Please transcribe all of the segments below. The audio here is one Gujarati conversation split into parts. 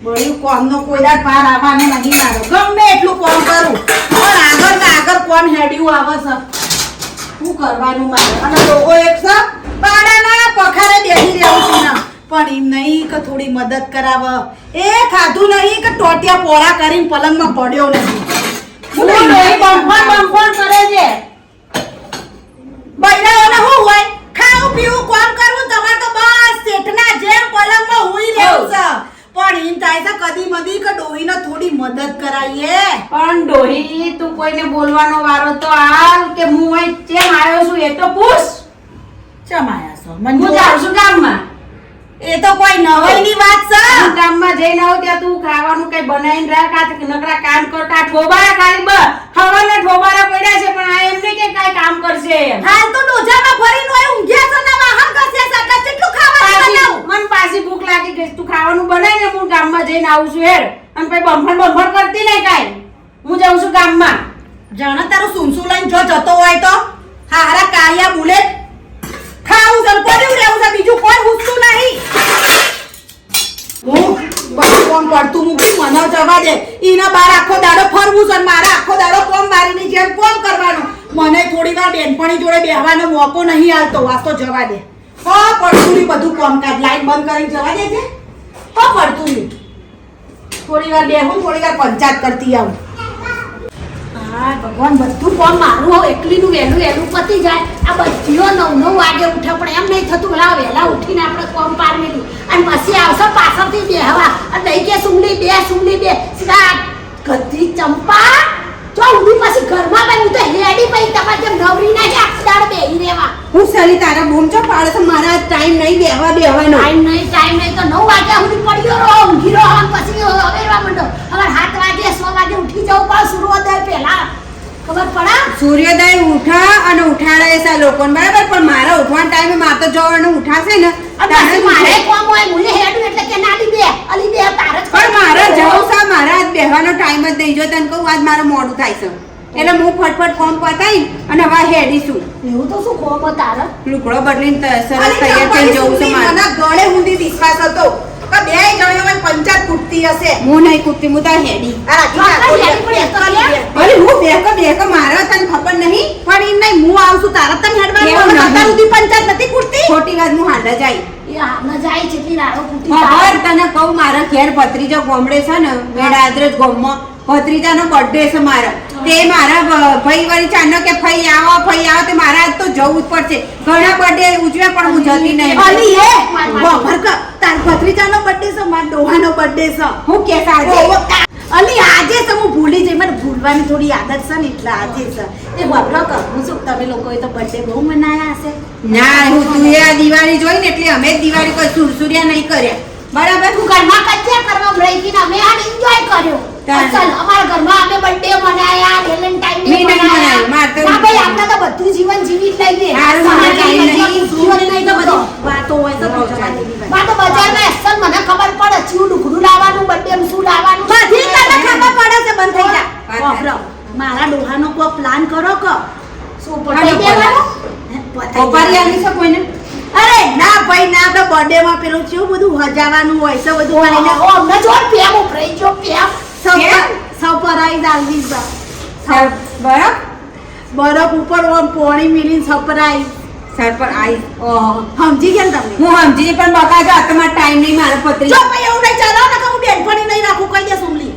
બળ્યું કોમનો કોઈ દાડ પાર આવવાનો નહીં મારો. ગમે એટલું કોમ કરું પણ આગળ ને આગળ કોમ હેડ્યું આવે છે. શું કરવાનું મારે? અને લોકો એક છે પાડાના પખારે બેસી રહેવું છે ને. પણ એમ નહીં કે થોડી મદદ કરાવે. એ ખાધું નહીં કે ટોટિયા પોળા કરીને પલંગમાં પડ્યો નથી. શું બમ્ફણ કરે છે? બૈરાઓને શું હોય? ખાવું પીવું કોમ કરવું તમારે તો બસ શેઠના જેમ પલંગમાં હુઈ રહેવું છે. પણ એમ થાય છે કદી મદી કે ડોહીને થોડી મદદ કરાઈએ. પણ ડોહી તું કોઈને બોલવાનો વારો તો હાલ કે હું અહીં કેમ આવ્યો છું એ તો પૂછ. ચમ આયા છો? હું જાઉં છું ગામમાં. એ તો કોઈ નવાઈની વાત છે. હું ગામમાં જઈને આવું ત્યાં તું ખાવાનું કઈ બનાવીને રાખ. આ નકરા કામ કરતા ઠોબારા ખાલી હવાના ઠોબારા પડ્યા છે પણ આ એમ નહીં કે કાઈ કામ કરશે. હાલ તો ડોજામાં ફરીને હોય ઊંઘ્યા છો ને વાહન કરશે એટલે કેટલું ખાવાનું બનાવું? મન પાછી ભૂખ લાગી ગઈ. તું ખાવાનું બનાવીને હું ગામમાં જઈને આવું છું હેડ. અને પછી બમ્ફણ કરતી નહીં કાઈ. હું જાઉં છું ગામમાં. જાણે તારું સુનસુ લઈને જો જતો હોય તો હારા કાળિયા બુલેટ ખાવું છે પડ્યું રહેવું છે બીજું કોઈ હુસતું નહીં. હું બધું કોમ પડતું મૂકી મને જવા દે. ઈના બાર આખો દાડો ફરવું છે મારા આખો દાડો કોમ બારીની જેમ કોમ કરવાનું. મને થોડી વાર બેનપણી જોડે બેહવાનો મોકો નહીં આવતો. વાસ તો જવા દે. હા પડતું નહીં બધું કોમકાજ લાઈટ બંધ કરીને જવા દે છે. હા પડતું નહીં. થોડી વાર બેહું થોડી વાર પંચાયત કરતી આવું. હા ભગવાન બધું કોમ મારું હોય એકલીનું વહેલું પતી જાય. આ બધીઓ 9 વાગે ઉઠે પણ એમ નહીં થતું લાવ વહેલા ઉઠીને આપણે કોમ પાર મેળ્યું અને પછી આવશે પાછળથી બેહવા અને દઈ કે સુંગડી બે સીધા ગધી ચંપા જો ઊંધી પછી ઘરમાં ભાઈ હું તો હેડી પઈ તમારે જેમ નવરી ના આખો દાડ બેહી રહેવા. હું સરી તારા બૂમ ચો પાડે છે મારા ટાઈમ નહીં બેહવાનો. ટાઈમ નહીં તો 9 વાગ્યા સુધી પડ્યો રહો ઊંઘી રહો અને પછી હવેરવા માંડો. હવે 7 વાગે 6 વાગે ઉઠી જવું પણ સૂર્યોદય પહેલા ખબર પડે. સૂર્યોદય ઉઠા અને ઉઠાડે છે લોકોને બરાબર પણ મારા ઉઠવાના ટાઈમે મારે તો જવાનું ઉઠાશે ને પછી મારે કોમ હોય મુલે હેડું એટલે કે ના અલી બે તારે જ પણ મારે જવું છે. મારા આજ બેહવાનો ટાઈમ જ નહીં. જો તને કહું આજ મારે મોડું થાય છે એટલે હું ફટફટ કોમ પતાવી અને હવે હેડીશું. એવું તો શું કોમ તારે લુગડો બદલીને સરસ તૈયાર થઈ જવું છે મારે. મને ગળે ઊંધી વિશ્વાસ હતો કે બે જણીઓમાં પંચાયત કૂટતી હશે. હું નહીં કૂટતી હું તો હેડી. અરે હું બેક મારા તને ખબર નહીં પણ એમ નહીં હું આવું છું તારા તને હેડવાનું અત્યાર સુધી પંચાયત નથી કૂટતી. ખોટી વાત હું હાંડા જાય ન જાય જેટલી રાડો કૂટી ખબર તને કહું મારા ઘેર ભત્રીજો ગોમડે છે ને વેડાદરજ ગામમાં ભત્રીજાનો બર્થડે છે મારો. તે મારા ભાઈ વાળી ચાનો કે ફઈ આવો તે મારા આજ તો જવું જ પડશે. ઘણા બર્થડે ઉજવ્યા પણ હું જતી નહીં. અલી એ તાર ભત્રીજાનો બર્થડે છે મારા ડોહાનો બર્થડે છે. હું કે આજે અલી આજે છે હું ભૂલી જઈ. મને ભૂલવાની થોડી આદત છે ને એટલે આજે છે. એ વાપરો કહું છું તમે લોકોએ તો બર્થડે બહુ મનાયા હશે. ના હું તું એ દિવાળી જોઈ ને એટલે અમે દિવાળી કોઈ સુરસુરિયા નહીં કર્યા બરાબર. હું ઘરમાં કચ્યા કરવા રહી ગઈ ને અમે આ એન્જોય કર્યો. ચાલ અમારા ઘરમાં અમે બર્થડે મનાયા વેલેન્ટાઇન ડે મનાયા. ના ભાઈ આપણે તો બધું જીવન જીવી જ લઈએ. જીવન નહીં તો બધું વાતો હોય તો જવા દેવી. વાતો બજારમાં અસલ મને ખબર પડે ચીવું ડુકડું લાવવાનું બર્થડે માં શું લાવવાનું બધી તને ખબર પડે છે. બંધ થઈ જા. વાપરો મારા ડોહાનો કોઈ પ્લાન કરો કે શું પટાઈ દેવાનું ઓપારી આલી છે કોઈને? અરે ના ભાઈ ના આપણે બર્થડે માં પેલું કેવું બધું હજાવાનું હોય છે બધું વાળીને ઓ અમને જો પ્રેમ ઉપરાઈ જો પ્રેમ સરપ્રાઈઝ આલવી છે. બરફ ઉપર ઓમ પોણી મિલીને સરપ્રાઈઝ સમજી ગયા તમે? હું સમજી પણ બકા જો તમારો ટાઈમ નહીં મારો પત્રી. જો ભાઈ એવું નહીં ચાલો ને કે હું બેનપણી નહીં રાખું કહી દે સુમલી.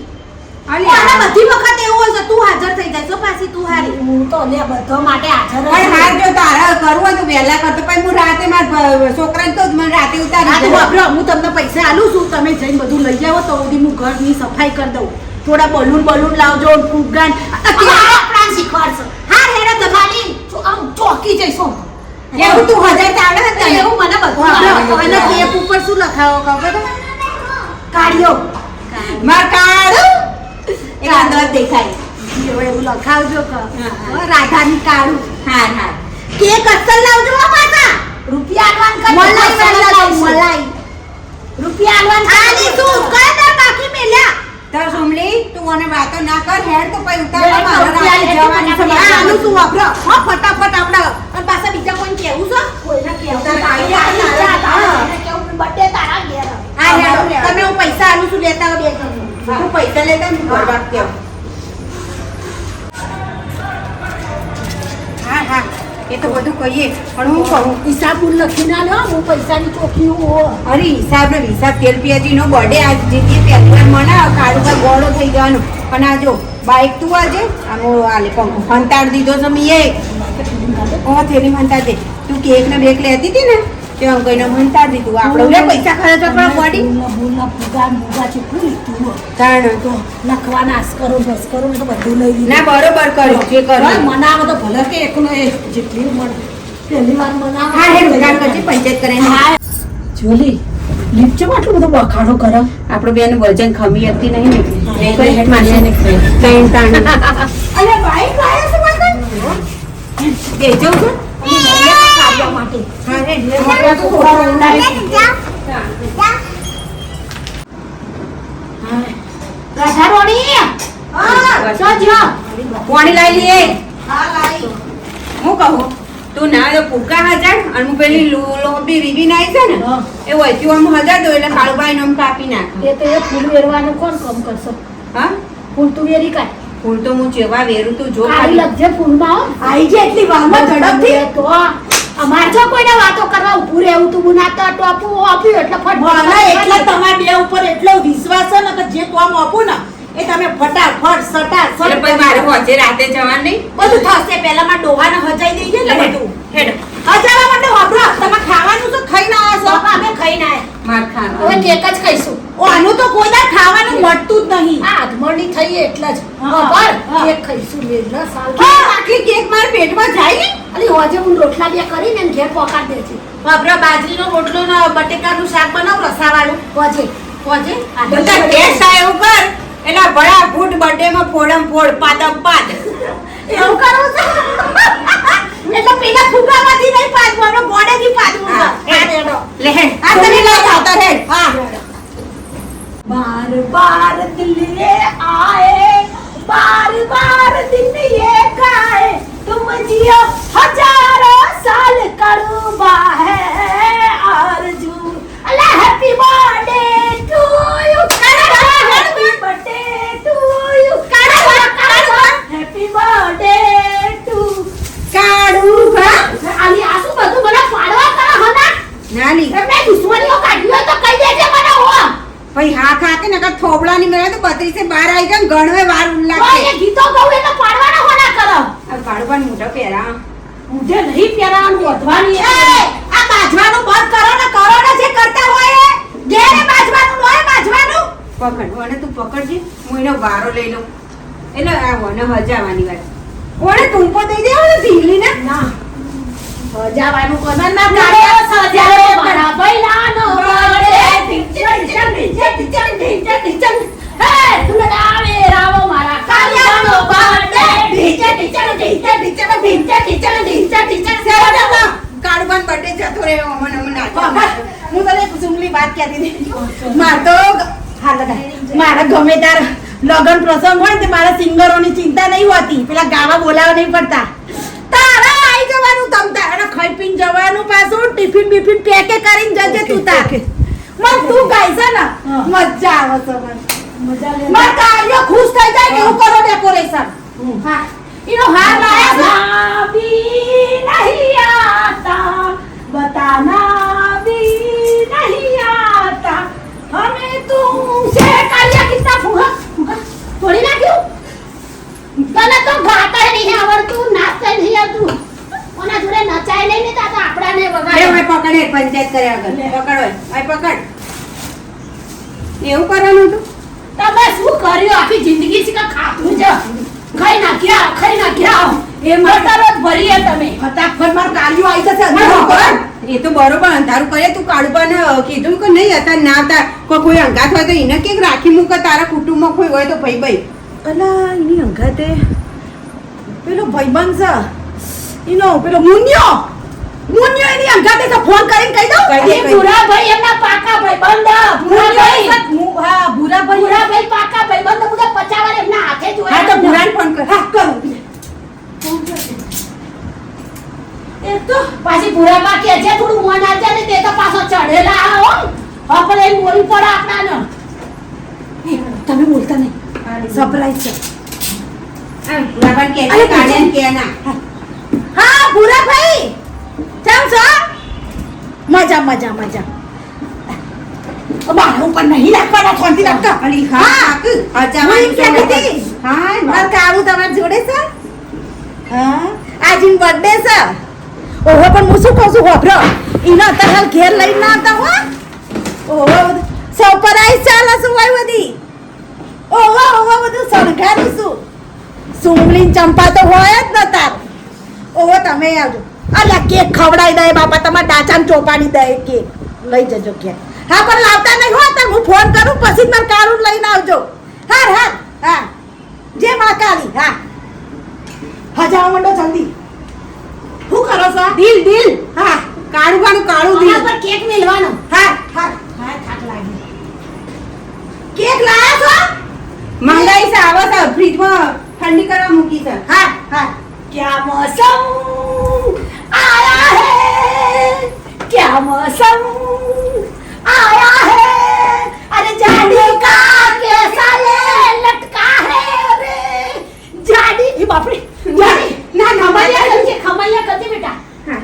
આના બધી વખત એવું હોય છે તું હાજર થઈ જાય છો પાછી તું હારી. હું તો લે બધો માટે હાજર પણ હાર જો તારા કરવું હોય તો વહેલા કરતો પછી હું રાતે મારા છોકરાને તો મને રાતે ઉતારી હું તમને પૈસા આલું છું તમે જઈને બધું લઈ જાઓ તો સુધી હું ઘરની સફાઈ કરી દઉં. થોડા બલૂન લાવજો ફુગ્ગાન પ્લાન શીખવાડશો. હા હેડા દબાલી આમ ચોકી જઈશું. એવું તું હજાર આવડે ને તને? એવું મને બધું અને કેપ ઉપર શું લખાવો ખબર? કાઢ્યો માર કાઢો એક અંદર દેખાય એવું લખાવજો કે રાધાની કાળું. હા કેક અસલ લાવજો પાછા. રૂપિયા આલવાન મલાઈ રૂપિયા આલવાન આલી તું કઈ દે બાકી મેલ્યા તો સોમલી તું મને વાતો ના કર હેડ તો પછી ઉતાર મારા રાતે જવાની છે. આનું તું વાપરો હા ફટાફટ આપણે અને પાછા બીજા કોઈ કેવું છે કોઈના કેવું બર્થડે તારા ઘેર. બર્થડે તારા ઘેર આ હેડો તમે હું પૈસા આલું છું લેતા શું કરવા કેવું? હા હા એ તો બધું કહીએ પણ હું કહું હિસાબ હું લખી ના લો હું પૈસાની ચોખી હું અરે હિસાબ ને હિસાબ તેલપિયાજી નો બર્થડે આજ જીતી પહેલી વાર મનાવ કાળુભાઈ ગોળો થઈ જવાનો અને આ જો બાઈક તું આજે આમ આલે પંખો ફંતાડ દીધો છે મીએ ઓ થેલી ફંતાડ દે તું કેક ને બેક લેતી હતી ને તે આમ કઈને ફંતાડ દીધું આપણે લે પૈસા ખર્ચ આપણા બોડી ભૂલા ભૂગા ચૂકવું લીધું તાણ તો લખવા નાશ કરો બસ કરો ને તો બધું લઈ લીધું ના બરોબર કર્યું જે કર્યું મનાવો તો ભલે કે એકલો એ જેટલી મળે પહેલી વાર મનાવો હા હે રોજગાર કરજે પંચાયત કરીને હા જોલી લીપચો આટલું બધું બખાડો કરો આપણો બેન વજન ખમી હતી નહીં ને એટલે હેડ માનીએ ને ત્રણ તાણ અરે બાઈક લાયા છે બાઈક બે જવું છે કાઢવા માટે હા રે મોટા તો થોડા ઊંડાઈ રાધા રોણી જો જો પાણી લાવી લઈએ હું કહું તું ના તો પૂકા હજાર અને હું પેલી લોબી રીબી નાઈ છે ને હા. એ વચ્ચે આમ હજાર દો એટલે કાળુભાઈ આમ કાપી નાખ એ તો એ ફૂલ વેરવાનું કોણ કામ કરશે હા ફૂલ તું વેરી કાઢ ફૂલ તો હું જેવા વેરું તું જો આવી ખાલી લગજે ફૂલમાં આઈ જે એટલી વારમાં ઝડપથી તો અમાર જો કોઈને વાતો કરવા ઊભું રહેવું તું બનાતા ટોપું આપ્યું એટલે ફટ એટલે તમારા બે ઉપર એટલો વિશ્વાસ છે ને કે જે કોમ આપું ને એ તમે ફટાફટ સટા એટલે પછી મારે વચ્ચે રાતે જવાનું નહીં બધું થશે પહેલા માં ડોહાને હજાઈ દઈએ ને બધું હેડ હજાવા માટે વાપરો તમે ખાવાનું તો ખાઈને આવ્યા છો અમે ખાઈને આયા માર હવે ખાવાનું કેક જ ખાઈશું ઓ આનું તો કોઈ દાડ ખાવાનું મળતું જ નહીં આ આધમણી થઈ એટલે જ હા, ખબર હા. કેક ખાઈશું મેલા સાલ આટલી કેક મારા પેટમાં જાય ને અલી હોજે હું રોટલા બે કરીને એને ઘેર પોકાડ દે છે વાપરો બાજરીનો રોટલો ને બટેકાનું શાક બનાવ રસાવાળું હોજે કોજે બધા ટેસ્ટ થાય એવું કર એના બડા ફૂટ બર્થડે માં ફોડમ ફોડ પાદમ પાદ એવું કરું છે એટલે પેલા ફુગામાંથી નહીં પાડવાનું ગોળેથી પાડવું હા, છે હેડ. આ રેડો. લે હેડ આ તમે લઈ આવતા હેડ હા बार बार दिल ये आए बार बार दिन ये गाए तुम जियो हजारों साल करूबा है आरज़ू अल्लाह happy birthday to you happy birthday to you happy birthday to Kalubha આલી આસુ બધું મને પાડવા કરો હના નાની એમને દુશ્મનીઓ કાઢ્યો તો કહી દેજે મને હો ભાઈ હા ખાકે નકર થોબડાની મેળે તો 32 બાર આવી જાય ને ગણવે વાર ઓય ઉલ્લાકે એ ગીતો ગાઉં એટલે પાડવાના હોના કરો આ કાળુભા મોઢો પહેરા મુજે નહીં પહેરાવાનું વધવાની એ આ બાજવાનું બંધ કરો ને જે કરતા હોય એ ઘેરે બાજવાનું હોય બાજવાનું પકડ અને તું પકડજે હું એનો વારો લઈ લઉં એટલે આ વને હજાવાની વાત કોણે ટૂંપો દઈ દેવો ને ઢીંગલીને ના સજાવાનું કોને ના કરે? સજાવે મારા ભઈલાનો બર્થડે ઢીંચણ ઢીંચણ ઢીંચણ હે તુલડાવે રાવો મારા કાલિયાનો બર્થડે કાળુભાન બર્થડે જતો રહ્યો અમને અમને નાખવા હું તને એક સુંગલી વાત કહેતી હતી માર તો હા લગા મારા ગમે તાર લગન પ્રસંગ હોય ને મારા સિંગરોની ચિંતા નહીં હોતી પેલા ગાવા બોલાવા નહીં પડતા તારા આવી જવાનું તમ તારે ખાઈ પીને જવાનું પાછું ટિફિન બિફિન પેકે કરીને જજે તું તાર મન તું ગાય છે ને મજા આવે છે મને મજા લે માર કાર્ય ખુશ થઈ જાય કે એવું કરો ડેકોરેશન હા એનો હાર લાયા છે भी नहीं आता बताना भी नहीं आता हमें तुमसे कालिया कितना फूहा थोड़ी ना क्यों तने तो गाता नहीं आवड़તું નાચતા નહીં આવતું ઓના જોડે નચાય નહીં ને તો આપડાને અરે વગાડે ભાઈ પકડે પંચાયત કર્યા આગળ પકડ ભાઈ પકડ એવું કરવાનું હતું તમે શું કર્યું આખી જિંદગી છે કે ખાતું છે ખાઈ નાખ્યા એ મરતારો જ ભરીએ તમે ફટાફટ માર કાર્યો આવી જશે પણ પકડ. એ તો બરોબર અંધારું કરે તું કાળુબાને કીધું કે નહીં હતા ના હતા કોઈ અંગાત હોય તો એને કેક રાખી મૂકે તારા કુટુંબમાં કોઈ હોય તો ભાઈ ભાઈ અલા એની અંગાતે પેલો ભાઈબંધ છે એનો પેલો મુન્યો એની અંગાતે તો ફોન કરીને કહી દઉં કહી દે. એ ભૂરાભાઈ એમના પાકા ભાઈ બંધ ભૂરાભાઈ હા ભૂરાભાઈ ભૂરાભાઈ પાકા ભાઈ બંધ મુદે 50 વાર એમના હાથે જોયા હા તો ભૂરાને ફોન કર હા કરું એ તો પાછી ભૂરાબા કે છે થોડું મન આજા ને તે તો પાછો ચઢેલા હો આપણે બોલી પડ આપણાને તમે બોલતા નહીં સરપ્રાઈઝ છે. આ ભૂરાભાઈ કે અરે, કાઢ્યા કે ના હા ભૂરાભાઈ કેમ છો? મજા મજા મજા. મારા ઉપર નહીં રાખવાના શાંતિ રાખતા. અલી હા અજાવાની હું એમ કહેતી હતી. હા મારું કાળું તમારી જોડે છે? હા આજે બર્થડે છે. ઓહો પણ હું શું કહું છું હોભરો ઈનો અત્યારે હાલ ઘેર લઈને ના આવતા હો. ઓહો સરપ્રાઈઝ ચાલે છે હોય બધી. ઓહો ઓહો બધું શણગારું છું. સુમલીન ચંપા તો હોય જ ન તાર. ઓહો તમે આવજો. અલ્યા કેક ખવડાવી દે બાપા તમારા ડાચાને ચોપાડી દે કેક લઈ જજો ઘેર. હા પણ લાવતા નહીં હો તો હું ફોન કરું પછી મારે કાળું લઈને આવજો. હા હા હા જે માં કાળી હા હા જાઓ મંડો જલ્દી. શું કરો છો? દિલ દિલ હા કાળું કાળું દિલ આના પર કેક મેલવાનો. હા હા હા થાક લાગી. કેક લાયા છો? મંગાઈ છે આવો છે ફ્રીજમાં ઠંડી કરવા મૂકી છે હા હા क्या मौसम आया है, क्या मौसम आया है, अरे जाने का कैसा ये लटका है रे जानी ये बाप रे जानी ना खमैया करते बेटा હા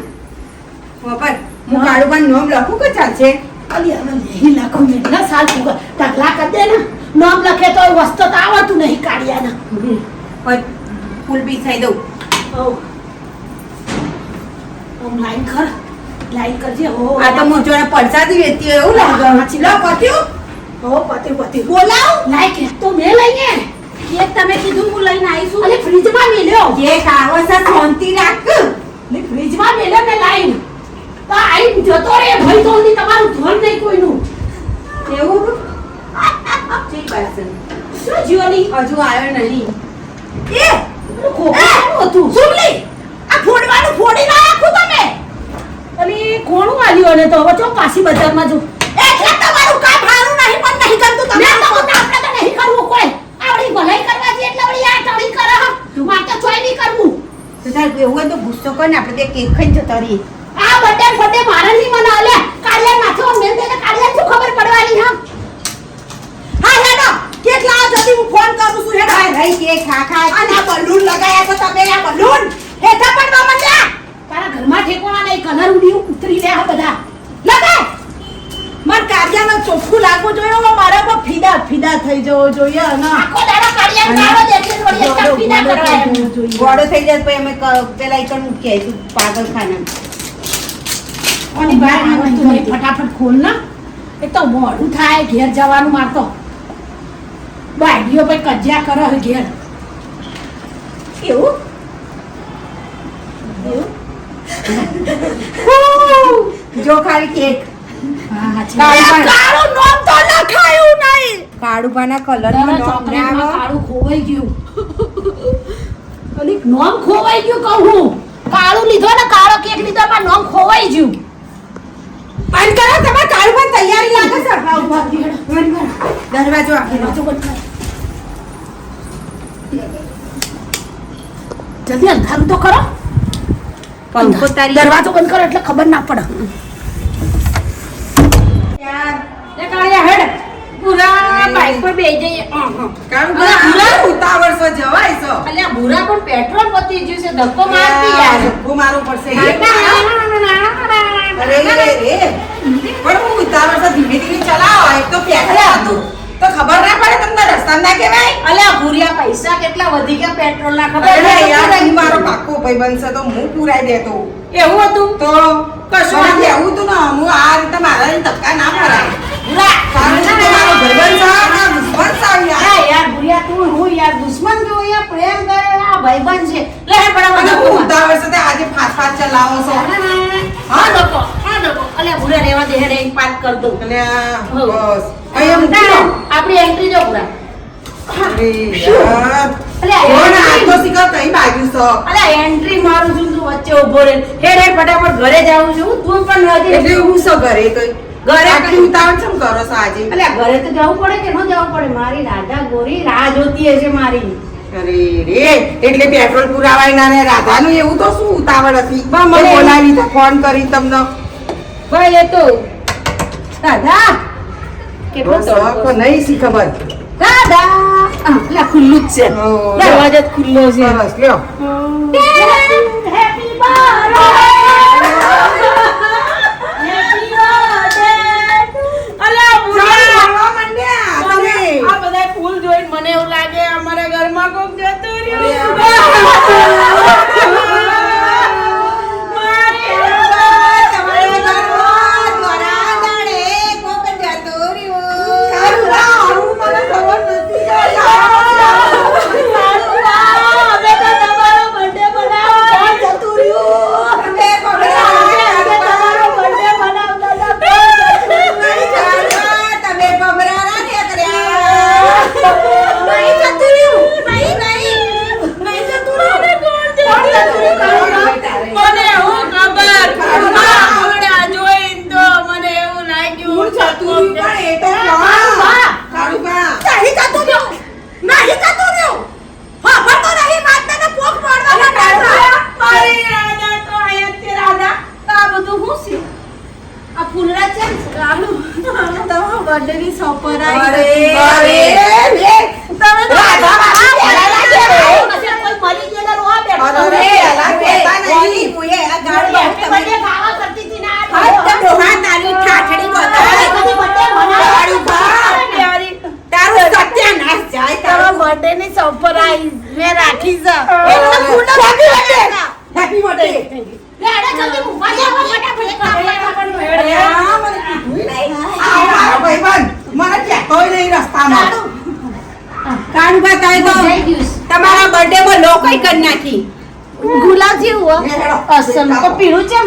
ઉપર હું કાળું નોમ લખું કે ચાલશે अली अब नहीं लाखों में ना साल पूरा टकला कर दे ना नाम लखे तो वस्तु तो आवत नहीं काढ़िया ना પણ ફૂલ પીસ થઈ દઉં ओ हम लाइन करजे हो આ તો મોજોને પરસાદી વેચતી હોય એવું લાગે લો પત્યું हो पति બોલાવ लाइक है तो मैं लेंगे કેક તમે કીધું હું લઈને આવીશું. अरे फ्रिज में मिलो જે ખાવો છે શાંતિ રાખ ने फ्रिज में मिलो मैं लाइन तो आई जतो रे भाई तो नहीं તમારું ધોન નહીં કોઈનું એવું ઠીક વાત છે શું જીવની હજુ આવ્યો નહીં એ ખોખું હતું સુમલી આ ફોડવાનું ફોડી ના રાખું તમે. અરે કોણું આલ્યું અને તો હવે ચો પાછી બજારમાં જો એટલે તમારું કામ હારું નહીં પણ નહીં કરતું તમે. મેં તો કીધું આપણે તો નહીં કરવું કોઈ આવડી ભલાઈ કરવા છે એટલે વળી આ ટળી કરે હા માર તો ચોય નહીં કરવું તો તાર એવું હોય તો ગુસ્સો કર ને આપણે તે કેક ખાઈને જતા રહીએ આ બર્થડે મારા નહીં મના લે કાળિયા નાચો મેલ દે કાળિયા શું ખબર પડવાની હા હા હેડો કેક લાવો જલ્દી હું ફોન કરું છું હેડો. ભાઈ ભાઈ કેક ખા ખા અને આ બલૂન લગાયા તો તમે આ બલૂન હેઠા પડવા માંડ્યા. તારા ઘરમાં ઠેકોણા નહીં કલર ઉડી ઉતરી લે આ બધા લગાય માર કાર્યાનો ચોખ્ખું લાગવું જોઈએ હો, મારા પર ફીદા ફીદા થઈ જવો જોઈએ અને આખો દાડા કાળિયા કાળો દેખી થોડી એક પીના કરવાય ગોળો થઈ જાય તો અમે પેલા એકણ મૂકી આવીશું પાગલખાના અને બહાર આ વસ્તુ નહીં ફટાફટ ખોલ ના એ તો મોડું થાય ઘેર જવાનું મારતો બાડીઓ ભાઈ કજ્યા કરે હે ઘેર એવું જો ખાલી કેક હા કાળું નોમ તો લખાયું નહીં. કાળુબાના કલર નો નોમ ના આવે કાળું ખોવાઈ ગયું અને નોમ ખોવાઈ ગયું કહું હું કાળું લીધો ને કાળો કેક લીધો માં નોમ ખોવાઈ ગયું બંધ કરો તમારે કાળુબા તૈયારી લાગે છે આ ઉભા રહી હેડો. બંધ કરો દરવાજો આપી દરવાજો બંધ કર. જલ્દી અંધારું તો કરો પંખો તારી દરવાજો બંધ કરો એટલે ખબર ના પડે યાર લે કાળિયા હેડ પૂરા બાઈક પર બેહી જઈએ કાળુબા ઉતાવળ સો જવાય છો અલ્યા ભૂરા પણ પેટ્રોલ પતી ગયું છે ધક્કો મારતી યાર ધક્કો મારવો પડશે અરે રે પણ હું ઉતાવળ સો ધીમે ધીમે ચલાવો એક તો પેટ્રોલ હતું તો ખબર ના પડે તમને રસ્તા ના કહેવાય અલ્યા ભૂરિયા પૈસા કેટલા વધી ગયા પેટ્રોલ ના અરે ખબર યાર અહીં મારો પાક્કો ભાઈબંધ છે તો હું પુરાઈ દેતો એવું હતું તો કશું નથી એવું તું ને હું આ રીતે મારા ધક્કા ના ભરાય ભૂરા કારણ કે મારો ભાઈબંધ છે આ દુશ્મન છે યાર હા યાર ભૂરિયા તું હું યાર દુશ્મન જો યાર પ્રેમ કરે આ ભાઈબંધ છે લે હે બડા અને હું બધા ઉતાવળ છે તે આજે ફાસ્ટ ફાસ્ટ ચલાવો છો હા ડકો અલ્યા ભૂરા રેવા દે હેડે એક પાર્ક કર દઉં અને બસ અહીંયા મૂકી દો આપણી એન્ટ્રી જો ભૂરા અરે યાર અલ્યા કોણ entry- હાથો શીખર કઈ બાજુ છો અલ્યા એન્ટ્રી મારું છું તું વચ્ચે ઊભો રહે હેડ હેડ ફટાફટ ઘરે જાઉં છું તું પણ નથી એટલે હું શું ઘરે તો ઘરે આટલી ઉતાવળ કેમ કરો છો આજે અલ્યા ઘરે તો જવું પડે કે ન જવું પડે મારી રાધા ગોરી રાહ જોતી હશે મારી અરે રે એટલે પેટ્રોલ પુરાવાય ના ને રાધાનું એવું તો શું ઉતાવળ હતી બા, મને મને- બોલાવી તો ફોન કરી તમને ભાઈ એ તો રાધા કેટલો બસ તડકો હવે નહીં શી ખબર દાદા લા ખુલ્લું જ છે દરવાજો જ ખુલ્લો છે સરસ લ્યો હેપી બર્થડે અલા ચાલો, મળવા માંડ્યા તમે. આ બધા ફૂલ જોઈને મને એવું લાગે અમારા ઘરમાં કોક જતું રહ્યું મને એવું ખબર આ ઘોડા જોઈને તો મને એવું લાગ્યું અરે રાજા તો અહીંયા છે રાજા તો આ બધું શું છે આ ફૂલડા છે ને કાળું બર્થડે ની સોપર બર્થડે ની સરપ્રાઈઝ મેં રાખી છે હેપી બર્થડે મને કહેતોય નહીં રસ્તામાં કાળુબા તમે તો તમારા બર્થડે માં લોકોય કરી નાખી ગુલાબ જેવું અસલ તો પીળું છે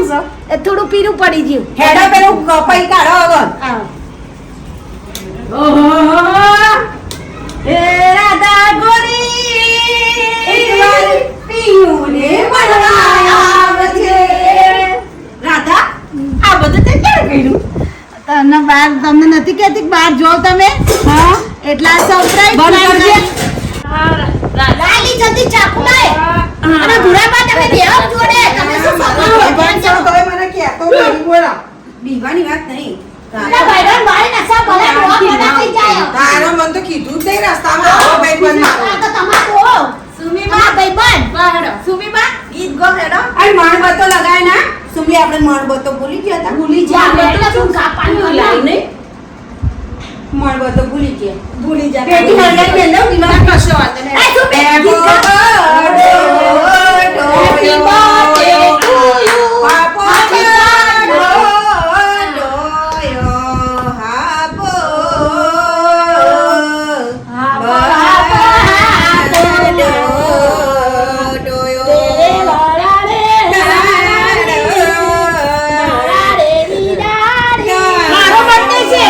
એ થોડું પીળું પડી ગયું હેડો પેલું કપાઈ કાઢો હવે હે રાધા ગોરી પીયુને મળવા આવે છે. રાધા આ બધું તે ક્યારે કર્યું તને બહાર તમને નથી કહેતી કે બહાર જો તમે હા એટલા સરપ્રાઈઝ લાલી જલ્દી ચાકુ લાય અને ભૂરાબા તમે બેહો જોડે તમે શું મને કહેતો નહીં બોલા બીવાની વાત નહીં ના ભાઈબંધ મારી નસા ભલે રોક બનાવી જાય તારો મન તો કીધું જ નહીં રસ્તામાં આવો ભાઈબંધમાં. આ તો તમારો સુમીબા ભાઈબંધ સુમીબા ગીત ગો હેડો અને મણબત્તો લગાય ના સુમલી આપણે મણબત્તો ભૂલી ગયા હતા ભૂલી જા એટલે શું કાપાની લાઈ નહીં મણબત્તો ભૂલી ગયા ભૂલી જા પેટી હળગાઈ દે લો દિવાલ કશો વાંધો નહીં આ શું Happy ગીત ગા- birthday to Happy you. birthday to you. Happy Happy birthday birthday. to you. Happy birthday to you. તેરે વાળા રે વાળા રે દીદારે. મારો બર્થડે છે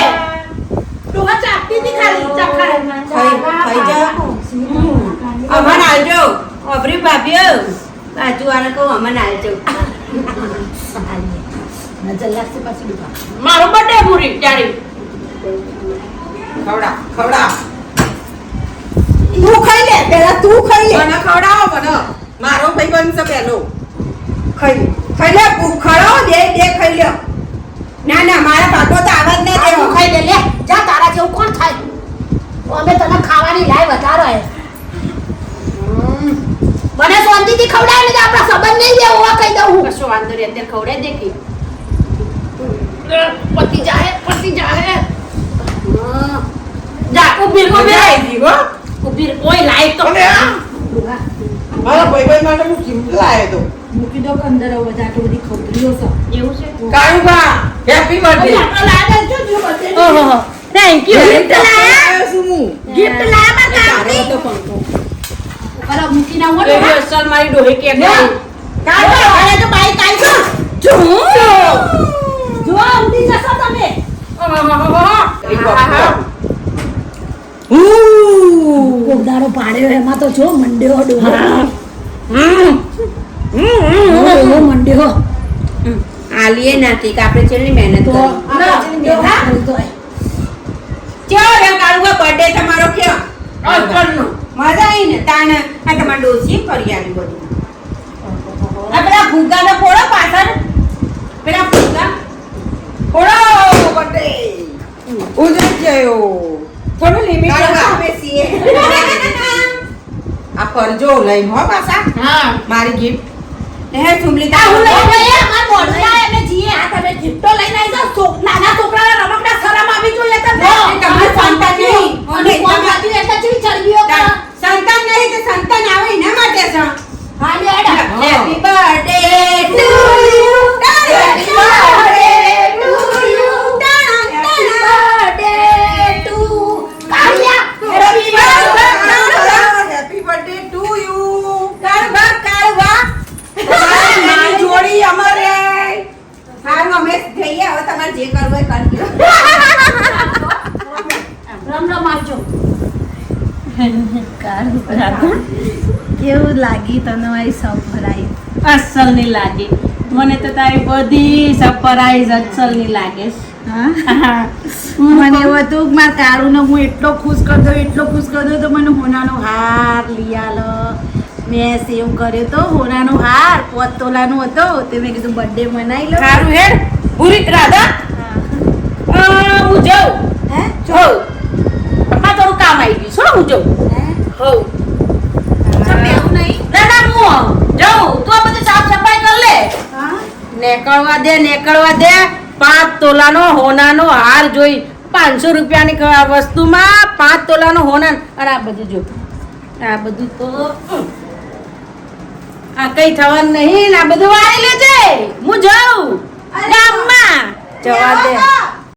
ડોહા ચાપતી હતી ખાલી ચખાડે ખાઈ જા. અમન આવજો અભરી ભાભીઓ બાજુ વાળા કહું અમન આવજો નજર લાગશે પાછી દુકાન મારો બર્થડે પૂરી ત્યારે ખવડા તું ખાઈ લે પેલા તું ખાઈ લે મને ખવડાવો મને મારો ભાઈબંધ છે પેલો ખાઈ લે ભૂખડો દે ખાઈ લ્યો ના ના મારા પાકો તો આવાજ ના આ તું દેવો ખાઈ લે લે જા તારા જેવું કોણ થાય અમે તને ખાવાની લાય વધારો હે મને શાંતિથી ખવડાવે ને આપણા સંબંધ નહીં દેવો આ કહી દઉં હું કશો વાંધો નહીં અત્યારે ખવડાવી દેખી પતિ જાય જા ઉભી ઓય લાઈટ તો અને આ મારા ભાઈબંધ માટે હું કિંમત લાવ્યો તો મૂકી દો કે અંદર હવે જાટો બધી ખબરીઓ છે એવું છે કાળુબા હેપી બર્થડે ઓહો થેન્ક યુ શું હું ગિફ્ટ લાયા બા તારો તો પંખો બરાબર મૂકી ના હું રેડિયો અસલ મારી ડોહી કે કાઢો હવે તો બાઈક આવી જો જો ઊંધી જશો તમે કોદારો પાડ્યો એમાં તો જો મંડ્યો ડોહો એવો મંડ્યો આલીએ નાખી કે આપણે છેલ્લી મહેનત તો કરી ચલો રે કાળુબા બર્થડે તમારો કયો અસલનો મજા આવી ને તાણ આ તમારા ડોસી કરી આવી બધું આ પેલા ફુગ્ગાનો ફોડો પાછળ પેલા ફુગ્ગા ઓળો બર્થડે ઉજળી ગયો થોડું લિમિટ કાઢવા. અમે છીએ આ પરજો લઈને હો પાછા હા મારી ગિફ્ટ હે સુમલી આ હું લઈ તારું ગઈ અમાર મોઢમાં એમને જીએ આ તમે ગિફ્ટો લઈને આવી જાઓ નાના છોકરાના રમકડા શરમ આવી જોઈએ તમને તમારે સંતાન નહીં અને કોણ ખાતી એટલે ચીવી ચરબીઓ કરો સંતાન નહીં તો સંતાન આવે એના માટે છે હા લેડા happy birthday to you happy birthday to you happy birthday to Kaliya happy birthday happy birthday to you કાળવા કાળવા મારી જોડી અમારે હારું અમે જઈએ હવે તમારે જે કરવું હોય કરજો રમ રમ આવજો કેવું લાગી તને મારી સરપ્રાઈઝ અસલ ની લાગી મને તો તારી બધી સરપ્રાઈઝ અસલ ની લાગે હા મને એવું હતું કે મારા કાળુને હું એટલો ખુશ કરી દઉં તો મને હોનાનો હાર લઈ આલો મેં સેવ કર્યો તો હોનાનો હાર 5 તોલાનો હતો તે મેં કીધું બર્થડે મનાઈ લો સારું હેડ પૂરી રાધા હું જાઉં હે હોવ પપ્પા થોડું કામ આવી ગયું છો હું જાઉં હોવ બેવું નહીં ના ના હું જાઉં તું આ બધું સાફ સફાઈ કર લે હા નીકળવા દે 5 તોલાનો હોનાનો હાર જોઈ 500 રૂપિયાની વસ્તુમાં 5 તોલાનો હોના અને આ બધું જો આ બધું તો આ કઈ થવાનું નહીં ને આ બધું વાળી લેજે હું જાઉં ગામમાં જવા દે